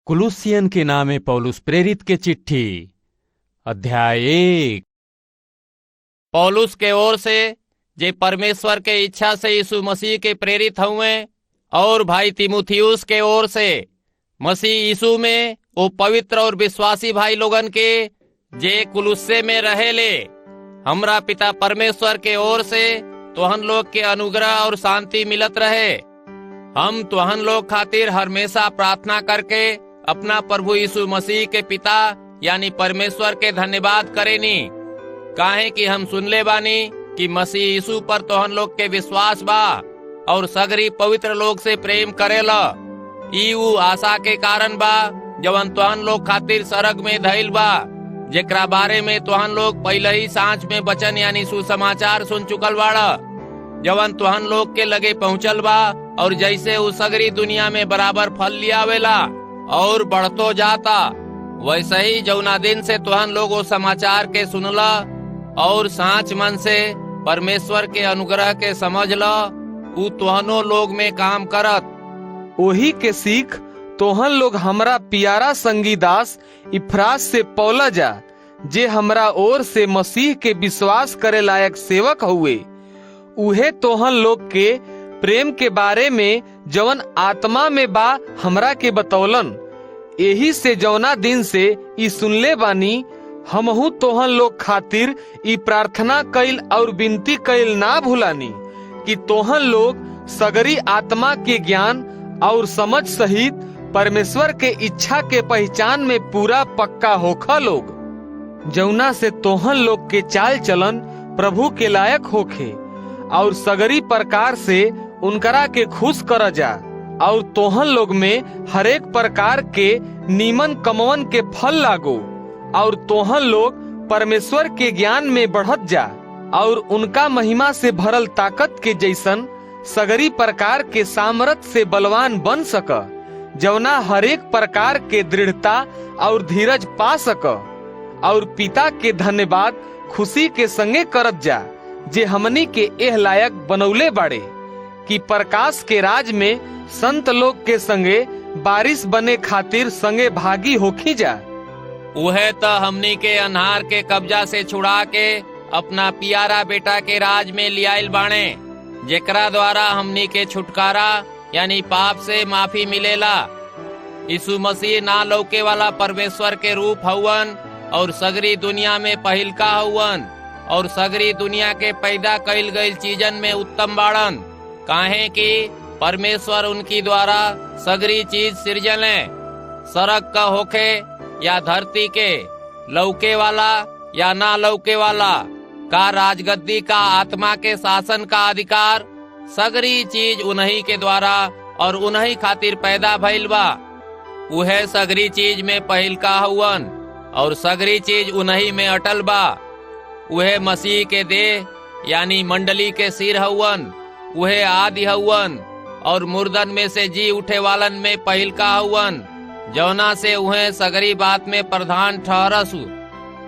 कुलुसियन के नामे पौलुस प्रेरित के चिट्ठी अध्याय 1। पौलुस के ओर से जे परमेश्वर के इच्छा से यीशु मसीह के प्रेरित हुए, और भाई तीमुथियुस के ओर से मसीह यीशु में वो पवित्र और विश्वासी भाई लोगन के जे कुलुस्से में रहेले, हमरा पिता परमेश्वर के ओर से तुहन लोग के अनुग्रह और शांति मिलत रहे। हम तुहन लोग खातिर हमेशा प्रार्थना करके अपना प्रभु यीशु मसीह के पिता यानी परमेश्वर के धन्यवाद करेनी, काहे कि हम सुनले बानी कि मसीह यीशु पर तुहन लोग के विश्वास बा और सगरी पवित्र लोग से प्रेम करेला। ई ऊ आशा के कारण बा जवन तुहन लोग खातिर सरग में धइल बा, जेकरा बारे में तुहन लोग पहले ही सांझ में वचन यानी सुसमाचार सुन चुकल बाड़ा, जवन तुहन लोग के लगे पहुँचल बा, और जैसे ऊ सगरी दुनिया में बराबर फल लियावेला और बढ़तो जाता, वैसे ही जौना दिन से तुहन लोग वो समाचार के सुनला और सांच मन से परमेश्वर के अनुग्रह के समझला, ऊ तुहनो लोग में काम करत। ओही के सीख तोहन लोग हमरा प्यारा संगी दास इफ्रास से पौला जा, जे हमरा ओर से मसीह के विश्वास करे लायक सेवक हुए। उहे तोहन लोग के प्रेम के बारे में जवन आत्मा में बा हमरा के बतौलन। यही से जौना दिन से ई सुनले बानी, हमहू तोहन लोग खातिर ई प्रार्थना कइल और विनती कइल ना भूलानी कि तोहन लोग सगरी आत्मा के ज्ञान और समझ सहित परमेश्वर के इच्छा के पहचान में पूरा पक्का होखा लोग, जौना से तोहन लोग के चाल चलन प्रभु के लायक होखे और सगरी प्रकार से उनकरा के खुश कर जा, और तोहन लोग में हरेक प्रकार के नीमन कमवन के फल लागो, और तोहन लोग परमेश्वर के ज्ञान में बढ़त जा, और उनका महिमा से भरल ताकत के जैसन सगरी प्रकार के सामर्थ से बलवान बन सक, जवना हरेक प्रकार के दृढ़ता और धीरज पा सक, और पिता के धन्यवाद खुशी के संगे करत जा, जे हमनी के एह लायक बनौले बाड़े कि प्रकाश के राज में संत लोग के संगे बारिश बने खातिर संगे भागी होखी जा। उहे त हमनी के अन्हार के कब्जा से छुड़ा के अपना प्यारा बेटा के राज में लियाइल बाणे, जेकरा द्वारा हमनी के छुटकारा यानी पाप से माफी मिलेला। यीशु मसीह ना लौके वाला परमेश्वर के रूप हउवन, और सगरी दुनिया में पहिलका हउवन, और सगरी दुनिया के पैदा कइल गइल चीजन में उत्तम बाड़न, काहे कि परमेश्वर उनकी द्वारा सगरी चीज सृजले। सरग का होखे या धरती के, लौके वाला या ना लौके वाला, का राजगद्दी का आत्मा के शासन का अधिकार, सगरी चीज उन्हीं के द्वारा और उन्हीं खातिर पैदा भइल बा। उहे सगरी चीज में पहिलका हउवन, और सगरी चीज उन्हीं में अटल बा। उहे मसीह के देह यानी मंडली के सिर हउवन। उहे आदि हउवन, और मुर्दन में से जी उठे वालन में पहिलका हउवन, जौना से उहे सगरी बात में प्रधान ठहरसु,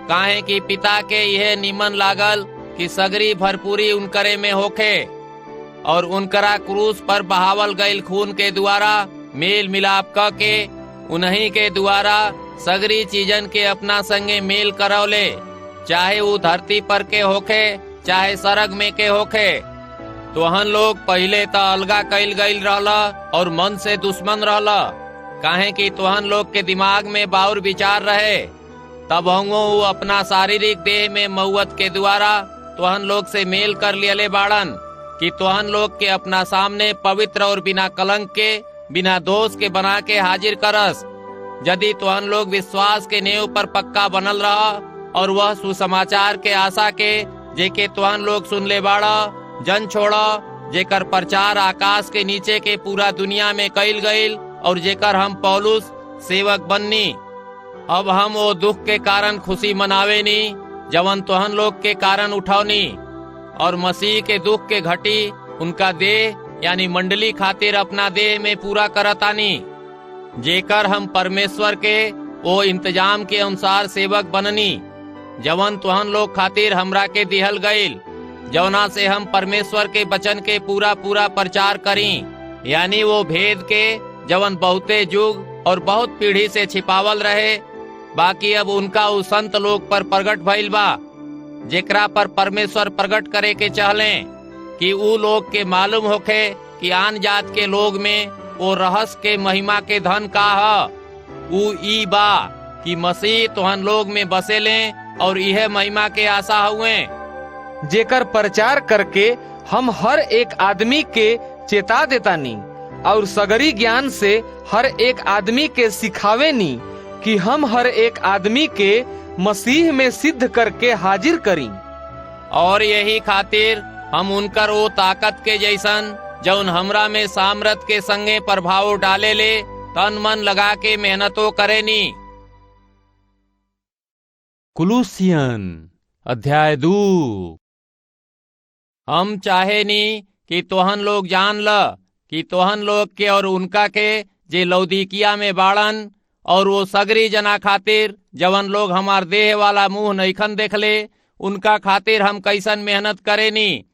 काहे कि पिता के यह निमन लागल कि सगरी भरपूरी उनकरे में होखे, और उनकरा क्रूस पर बहावल गईल खून के द्वारा मेल मिलाप क के उन्हीं के द्वारा सगरी चीजन के अपना संगे मेल करौले, चाहे वो धरती पर के होखे चाहे सरग में के होखे। तोहन लोग पहले त अलगा कइल गईल रहला और मन से दुश्मन रहला, काहे कि तोहन लोग के दिमाग में बाउर विचार रहे। तब वो अपना शारीरिक देह में मौत के द्वारा तोहन लोग से मेल कर लियले बाड़न, कि तोहन लोग के अपना सामने पवित्र और बिना कलंक के बिना दोष के बना के हाजिर करस। यदि तोहन लोग विश्वास के नेव पर पक्का बनल रहा, और वह सुसमाचार के आशा के जेके तोहन लोग सुनले बाड़ा जन छोड़ा, जेकर प्रचार आकाश के नीचे के पूरा दुनिया में कइल गईल, और जेकर हम पौलुस सेवक बननी। अब हम वो दुख के कारण खुशी मनावे नी जवन तोहन लोग के कारण उठौनी, और मसीह के दुख के घटी उनका देह यानी मंडली खातिर अपना देह में पूरा करतानी, जेकर हम परमेश्वर के वो इंतजाम के अनुसार सेवक बननी, जवन तुहन लोग खातिर हमरा के दिहल गईल, जवना से हम परमेश्वर के वचन के पूरा पूरा प्रचार करी, यानी वो भेद के जवन बहुते युग और बहुत पीढ़ी से छिपावल रहे, बाकी अब उनका उस संत लोग पर प्रगट भइल बा, जेकरा पर परमेश्वर प्रगट करे के चाहले कि ऊ लोग के मालूम होखे कि आन जात के लोग में वो रहस्य के महिमा के धन का है। ऊ ई बा कि मसीह तुहन लोग में बसेले और यह महिमा के आशा हुए, जेकर प्रचार करके हम हर एक आदमी के चेता देतानी और सगरी ज्ञान से हर एक आदमी के सिखावे नी कि हम हर एक आदमी के मसीह में सिद्ध करके हाजिर करी। और यही खातिर हम उनकर वो ताकत के जैसन जौन हमरा में सामर्थ के संगे प्रभाव डाले ले तन मन लगा के मेहनतों करे नी। कुलुसियन अध्याय 2। हम चाहे नी कि तोहन लोग जान ल कि तोहन लोग के और उनका के जे लौदीकिया में बाड़न और वो सगरी जना खातिर जवन लोग हमार देह वाला मुंह नईखन देखले, उनका खातिर हम कैसन मेहनत करे नी,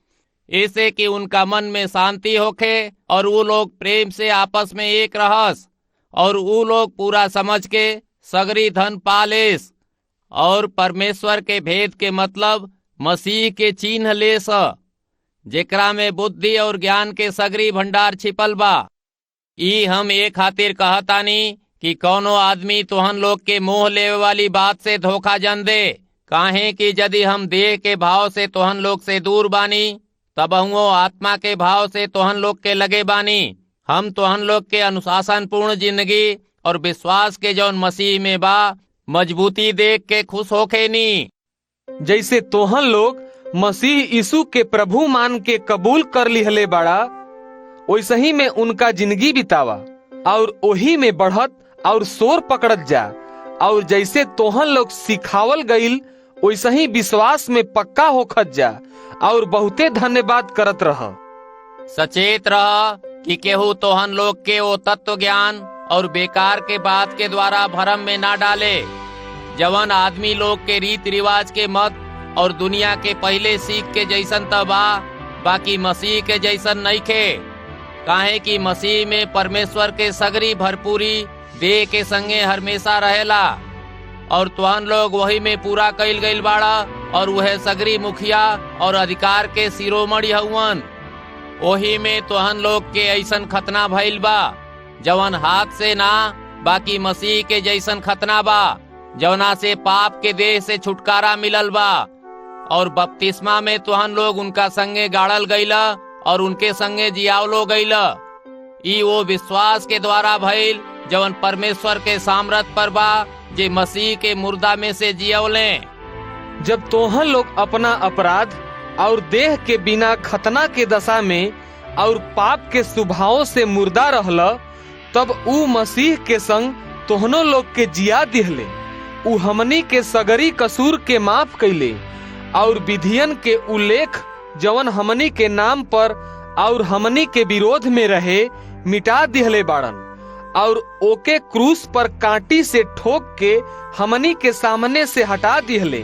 ऐसे कि उनका मन में शांति होखे और वो लोग प्रेम से आपस में एक रहस और वो लोग पूरा समझ के सगरी धन पालेस और परमेश्वर के भेद के मतलब मसीह के चिन्ह लेस, जेकरा में बुद्धि और ज्ञान के सगरी भंडार छिपल बा। ई हम एक खातिर कहतानी कि कौनो आदमी तोहन लोग के मोह लेवे वाली बात से धोखा जन दे, काहे कि यदि हम देह के भाव से तोहन लोग से दूर बानी तब हुओ आत्मा के भाव से तोहन लोग के लगे बानी। हम तोहन लोग के अनुशासन पूर्ण जिंदगी और विश्वास के जौन मसीह में बा मजबूती देख के खुश होखे नी। जैसे तोहन लोग मसीह यीशु के प्रभु मान के कबूल कर लिहले बाड़ा, वैसे ही में उनका जिंदगी बितावा और वही में बढ़त और शोर पकड़त जा, और जैसे तोहन लोग सिखावल गईल वैसे ही विश्वास में पक्का होखत जा और बहुते धन्यवाद करत रह। सचेत रह कि केहू तोहन लोग के वो तत्व ज्ञान और बेकार के बात के द्वारा भरम में ना डाले, जवन आदमी लोग के रीति रिवाज के मत और दुनिया के पहले सीख के जैसन तबा, बाकी मसीह के जैसन नहीं खे, काहे कि मसीह में परमेश्वर के सगरी भरपूरी देह के संगे हमेशा रहेला और तुहन लोग वही में पूरा कईल गईल बाड़ा और वह सगरी मुखिया और अधिकार के शिरोमणि हउवन। वही में तुहन लोग के ऐसन खतना भइल बा जवन हाथ से ना बाकी मसीह के जैसन खतना बा, जवना से पाप के देह से छुटकारा मिलल बा और बपतिस्मा में तुहन लोग उनका संगे गाड़ल गईला और उनके संगे जियावलो गईला। ई वो विश्वास के द्वारा भइल जवन परमेश्वर के सामर्थ पर बा, जे मसीह के मुर्दा में से जियवले। जब तोहन लोग अपना अपराध और देह के बिना खतना के दशा में और पाप के स्वभाव से मुर्दा रहल, तब ऊ मसीह के संग तोहनो लोग के जिया दिहले। ऊ हमनी के सगरी कसूर के माफ कैले और विधियन के उल्लेख जवन हमनी के नाम पर और हमनी के विरोध में रहे मिटा दिहले बाड़न और ओके क्रूस पर कांटी से ठोक के हमनी के सामने से हटा दिहले।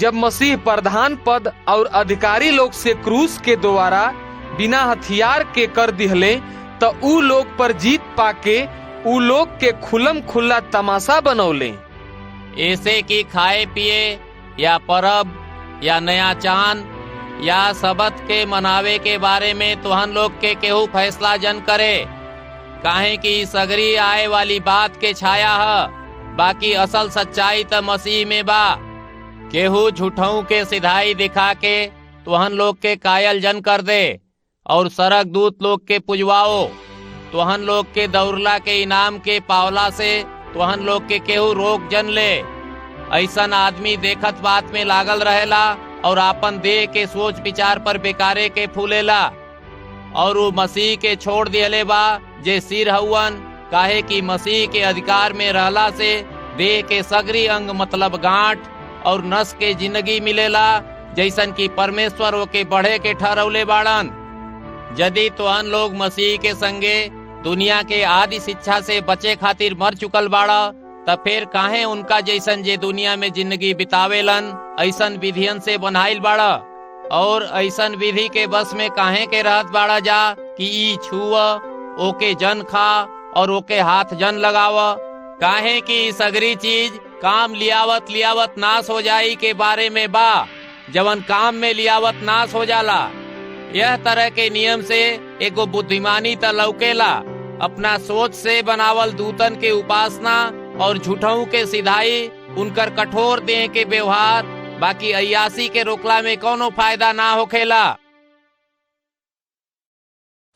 जब मसीह प्रधान पद और अधिकारी लोग से क्रूस के द्वारा बिना हथियार के कर दिहले, तो ऊ लोग पर जीत पाके ऊ लोग के खुलम खुला तमाशा बनौले। ऐसे कि खाए पिए या परब या नया चांद या सबत के मनावे के बारे में तुहन लोग के केहू फैसला जन करे, काहे कि सगरी आए वाली बात के छाया है, बाकी असल सच्चाई तो मसीह में बा। केहू झूठों के सिधाई दिखा के तुहन लोग के कायल जन कर दे और सरक दूत लोग के पुजवाओ। तुहन लोग के दौरला के इनाम के पावला से तुहन लोग के केहू रोक जन ले। ऐसन आदमी देखत बात में लागल रहेला और आपन देह के सोच विचार पर बेकारे के फूलेला और वो मसीह के छोड़ दियले बा जे सिर हउवन, काहे कि मसीह के अधिकार में रहला से देह के सगरी अंग मतलब गांठ और नस के जिंदगी मिलेला, जैसन कि परमेश्वर ओके बढ़े के ठहरौले बाड़न। यदि तुहन लोग मसीह के संगे दुनिया के आदि शिक्षा से बचे खातिर मर चुकल बाड़ा, तब फिर काहे उनका जैसन जे दुनिया में जिंदगी बितावेलन ऐसन विधियन से बनाइल बाड़ा और ऐसन विधि के बस में काहे के रहत बाड़ा जा कि ई छुआ ओके जन खा और ओके हाथ जन लगाव, काहे कि सगरी चीज काम लियावत लियावत नाश हो जाई के बारे में बा, जवन काम में लियावत नाश हो जाला। यह तरह के नियम से एगो बुद्धिमानी त लौकेला, अपना सोच से बनावल दूतन के उपासना और झूठों के सिधाई, उनकर कठोर देह के व्यवहार, बाकी अय्यासी के रोकला में कोनो फायदा ना होखेला।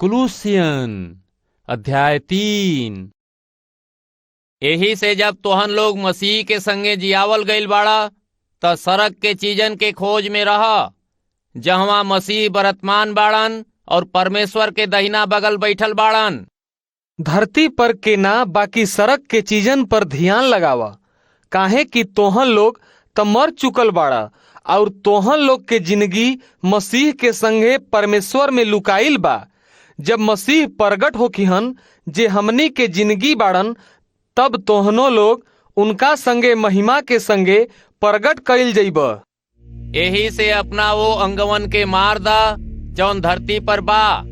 कुलुसियन अध्याय 3। यही से जब तोहन लोग मसीह के संगे जियावल गईल बाड़ा त सड़क के चीजन के खोज में रह, जहवा मसीह बरतमान बाड़न और परमेश्वर के दहिना बगल बैठल बाड़न। धरती पर के ना बाकी सड़क के चीजन पर ध्यान लगावा, काहे कि तोहन लोग त मर चुकल बाड़ा और तोहन लोग के जिंदगी मसीह के संगे परमेश्वर में लुकाइल बा। जब मसीह प्रगट होखिहन जे हमनी के जिंदगी बाड़न, तब तोहनो लोग उनका संगे महिमा के संगे प्रगट कइल जइब। यही से अपना वो अंगवन के मार दा जौन धरती पर बा,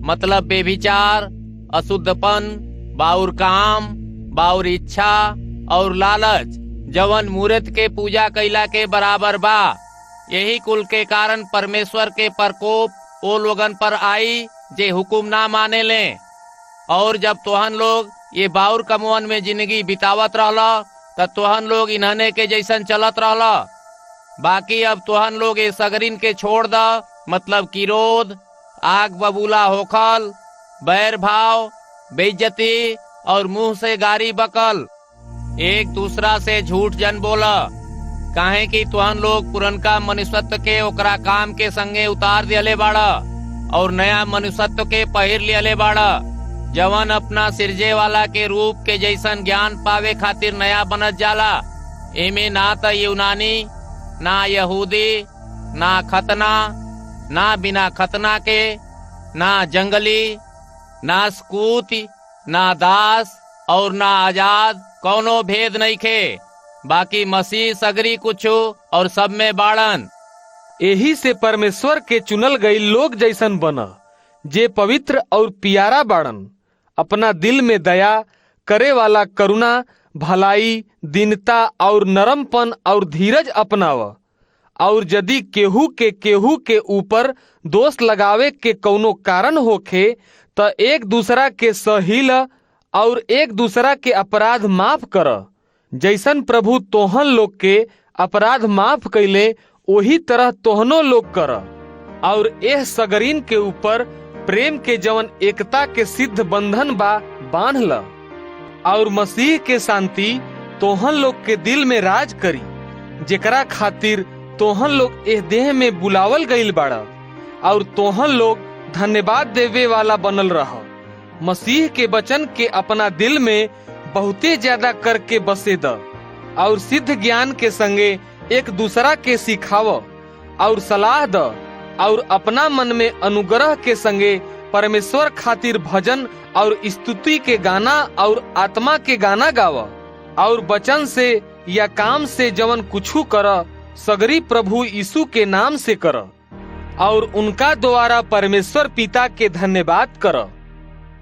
मतलब बेभिचार, अशुद्धपन, बाउर काम, बाउर इच्छा और लालच, जवन मूर्त के पूजा कैला के बराबर बा। यही कुल के कारण परमेश्वर के प्रकोप ओ लोगन पर आई जे हुकुम ना माने ले। और जब तोहन लोग ये बाउर कमवन में जिंदगी बितावत रहला त तोहन लोग इन्हने के जैसन चलत रहला। बाकी अब तोहन लोग ये सगरिन के छोड़ दा, मतलब किरोध, आग बबूला होखल, बैर भाव, बेइज्जती और मुंह से गारी बकल। एक दूसरा से झूठ जन बोला, काहे कि तुहन लोग पुरनका मनुष्यत्व के ओकरा काम के संगे उतार दिले बाड़ा और नया मनुष्यत्व के पहिर लियले बाड़ा, जवन अपना सिरजे वाला के रूप के जैसन ज्ञान पावे खातिर नया बनत जाला। एमे ना त यूनानी, ना यहूदी, ना खतना, ना बिना खतना के, ना जंगली, ना स्कूती, ना दास और ना आजाद, कौनो भेद नहीं खे। बाकी मसीह सगरी कुछो और सब में बाड़न। यही से परमेश्वर के चुनल गई लोग जैसन बना, जे पवित्र और प्यारा बाड़न, अपना दिल में दया करे वाला, करुणा, भलाई, दीनता और नरमपन और धीरज अपनाव। और यदि केहू के ऊपर दोष लगावे के कौनो कारण होखे त एक दूसरा के सहिल और एक दूसरा के अपराध माफ कर, जैसन प्रभु तोहन लोग के अपराध माफ कैले वही तरह तोहनो लोग कर। और एह सगरीन के ऊपर प्रेम के जवन एकता के सिद्ध बंधन बा बांध ल। और मसीह के शांति तोहन लोग के दिल में राज करी, जेकरा खातिर तोहन लोग एह देह में बुलावल गईल बाड़ा। और तोहन लोग धन्यवाद देवे वाला बनल रह, मसीह के वचन के अपना दिल में बहुते ज्यादा करके बसे द। और सिद्ध ज्ञान के संगे एक दूसरा के सिखाव और सलाह द। और अपना मन में अनुग्रह के संगे परमेश्वर खातिर भजन और स्तुति के गाना और आत्मा के गाना गाव। और वचन से या काम से जवन कुछू कर, सगरी प्रभु यीशु के नाम से कर और उनका द्वारा परमेश्वर पिता के धन्यवाद कर।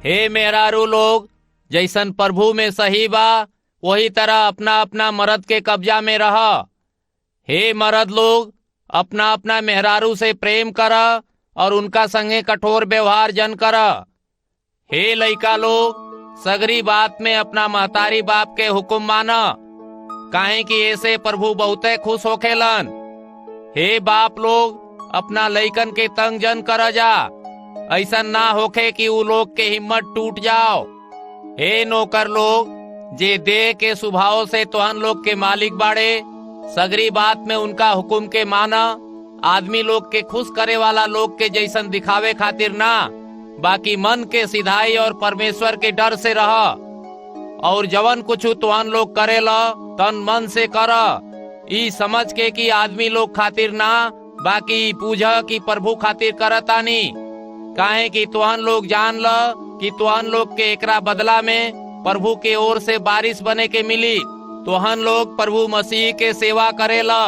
हे मेहरारू लोग, जैसन प्रभु में सही बा वही तरह अपना अपना मर्द के कब्जा में रह। हे मर्द लोग, अपना अपना मेहरारू से प्रेम कर और उनका संगे कठोर व्यवहार जन कर। हे लइका लोग, सगरी बात में अपना महतारी बाप के हुक्म माना, काहे कि ऐसे प्रभु बहुते खुश होखेलन। हे बाप लोग, अपना लइकन के तंग जन कर जा, ऐसा ना होखे कि उ लोग के हिम्मत टूट जाओ। हे नौकर लोग, जे देह के स्वभाव से तोहन लोग के मालिक बाड़े, सगरी बात में उनका हुक्म के माना, आदमी लोग के खुश करे वाला लोग के जैसन दिखावे खातिर ना, बाकी मन के सिधाई और परमेश्वर के डर से रह। और जवन कुछ तोहन लोग करेला तन मन से कर, ई समझ के कि आदमी लोग खातिर ना, बाकी पूजा की प्रभु खातिर करतानी। काहे कि तोहन लोग जान ल कि तोहन लोग के एकरा बदला में प्रभु के ओर से बारिश बने के मिली। तोहन लोग प्रभु मसीह के सेवा करेला,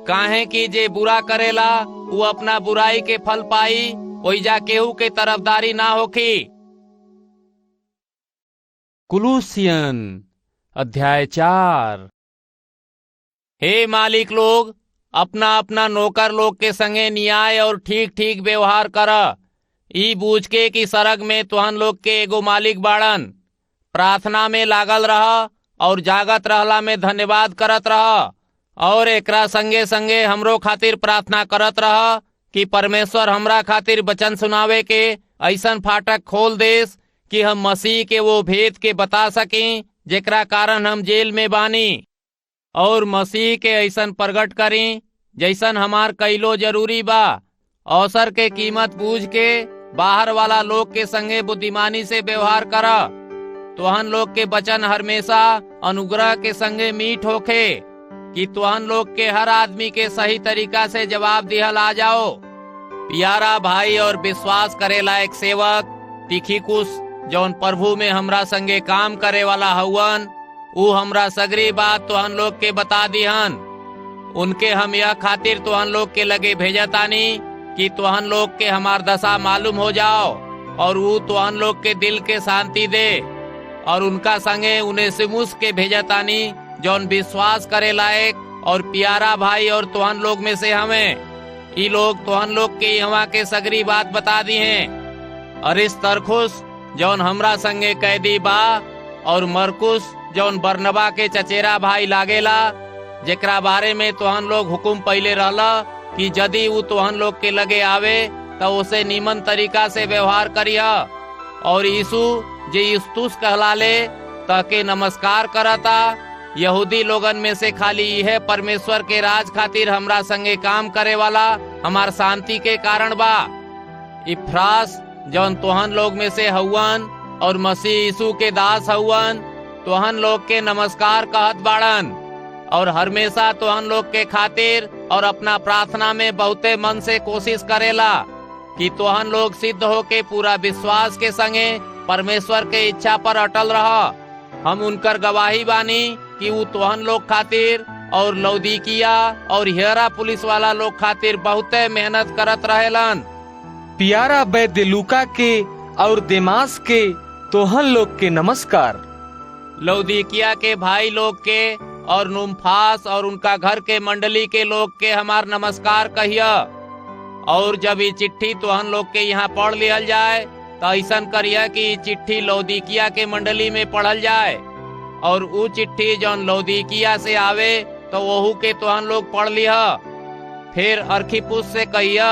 काहे कि जे बुरा करेला वो अपना बुराई के फल पाई, ओइजा केहू के तरफदारी ना होखी। कुलूसियन अध्याय 4। हे मालिक लोग, अपना अपना नौकर लोग के संगे न्याय और ठीक ठीक व्यवहार कर, ई बूझ के कि सरग में तुहन लोग के एगो मालिक बाड़न। प्रार्थना में लागल रह और जागत रहला में धन्यवाद करत रह, और एकरा संगे संगे हमरो खातिर प्रार्थना करत रह कि परमेश्वर हमरा खातिर वचन सुनावे के ऐसन फाटक खोल देस कि हम मसीह के वो भेद के बता सकें जेकरा कारण हम जेल में बानी, और मसीह के ऐसन प्रगट करें जैसन हमार कईलो जरूरी बा। अवसर के कीमत बूझ के बाहर वाला लोग के संगे बुद्धिमानी से व्यवहार कर। तुहन लोग के वचन हमेशा अनुग्रह के संगे मीठ होखे कि तुहन लोग के हर आदमी के सही तरीका से जवाब दिहल आ जाओ। प्यारा भाई और विश्वास करे लायक सेवक तिखिकुस, जौन प्रभु में हमरा संगे काम करे वाला हवन, ऊ हमरा सगरी बात तुहन लोग के बता दिहन। उनके हम यह खातिर तुहन लोग के लगे भेजतानी कि तुहन लोग के हमार दशा मालूम हो जाओ, और ऊ तुहन लोग के दिल के शांति दे। और उनका संगे उनेसिमुस के भेजतानी, जौन विश्वास करे लायक और प्यारा भाई और तुहन लोग में से हमें। ई लोग तुहन लोग के यहाँ के सगरी बात बता दी हैं। अरिस्तर्खुस जौन हमरा संगे कैदी बा, और मरकुस जौन बरनबा के चचेरा भाई लागेला, जेकरा बारे में तुहन लोग हुकुम पहले रहला कि यदि ऊ तुहन लोग के लगे आवे तो उसे नीमन तरीका से व्यवहार करिया। और यीशु जे युस्तुस कहलाले ताके नमस्कार करता। यहूदी लोगन में से खाली यह परमेश्वर के राज खातिर हमरा संगे काम करे वाला हमार शांति के कारण बा। इफ्रास जौन तुहन लोग में से हवन और मसीह यीशु के दास हवन, तुहन लोग के नमस्कार कहत बाड़न, और हमेशा तुहन लोग के खातिर और अपना प्रार्थना में बहुते मन से कोशिश करेला कि तुहन लोग सिद्ध होके पूरा विश्वास के संगे परमेश्वर के इच्छा पर अटल रह। हम उनकर गवाही बानी कि वो तुहन लोग खातिर और लौदीकिया और हियरा पुलिस वाला लोग खातिर बहुते मेहनत करत रहेलन। प्यारा वैद्य लूका के और देमास के तोहन लोग के नमस्कार। लौदीकिया के भाई लोग के और नुम्फास और उनका घर के मंडली के लोग के हमार नमस्कार कहिया। और जब ये चिट्ठी तुहन लोग के यहाँ पढ़ लिहल जाए तो ऐसन करिया कि चिट्ठी लौदीकिया के मंडली में पढ़ल जाए, और वो चिट्ठी जौन लौदीकिया से आवे तो वहू के तुहन लोग पढ़ लिहा। फिर अर्खिपुस से कहिया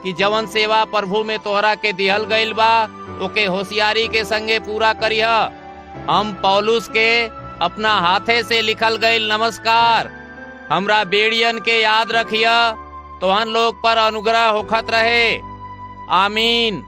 कि जवन सेवा प्रभु में तोहरा के दिहल गइल बा ओके होशियारी के संगे पूरा करिया। हम पौलुस के अपना हाथे से लिखल गइल नमस्कार हमरा बेड़ियन के याद रखिया। तोहन लोग पर अनुग्रह होखत रहे। आमीन।